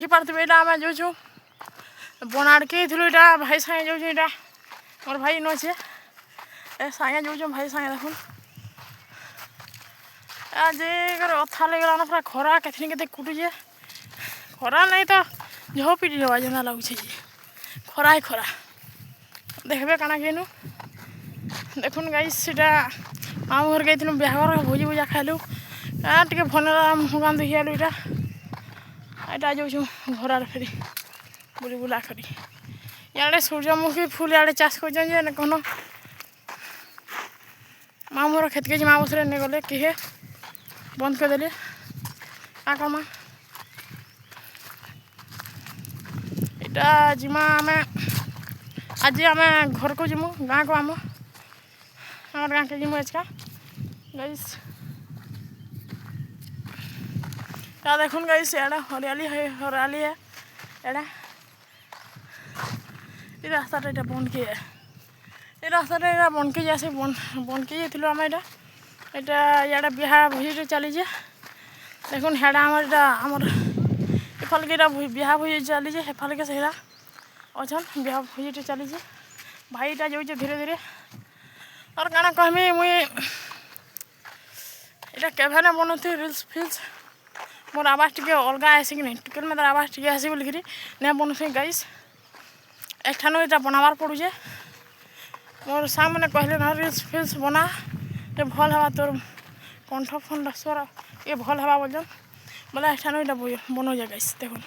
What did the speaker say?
पारे यहाँ आम जाऊँ बनाड़के यहाँ भाई सागे जाऊँ यहाँ मोर भाई इन अच्छे सागे जाऊँ भाई सागे देखुन आज अथा लगलान पूरा खरा के कुटुचे खरा नहीं तो झो पिटी दबा जेना लगुचे खरा ही खरा देखबे काना केनु देखुन गाइस सीटा मामू घर गई बिहार भोजी भुजा खाइलु टे भल मुगान देखी आलु यहाँ यहाँ जाऊँ घर आड़े फेरी बुली बुला करी इे सूर्यमुखी फूल इे चाष कर कौन मामू घर खेत के मामू से नहीं गले किए बंद करदे क्या करमा यहाँ जिमा आम आज आम घर को जीमु गाँ को आम गाँ के जीमु आज का गाइस या देखुन गाइस एड़ा हरियाली है एड़ा ये रास्ता बन के ये रास्ता बन के जैसे बन के जाइलु आम यहाँ यहाँ बिहा भोजी चली देखुन हेड़ा आमर एफाल के बिहा भोजी चली हेफाल के सहीरा अच्छन बिहा भोजी चली भाई जाऊे धीरे धीरे और काना कहमी मुई यहाँ केभे ना बनौती रिल्स फिल्स मोर आवाज टे अलग आसी कि नहीं टिकल मतलब आवाज टे आसी बोलिकी नहीं बनौती गाइस एठानु यहाँ बनाबार पड़ुचे मोर सांग मैंने कहले ना रिल्स फिल्स बना ये भल हवा तोर कंठ फंड स्वर ये भल हवा बोल बोले एठानु यहाँ बनौजे गाइस देखुन।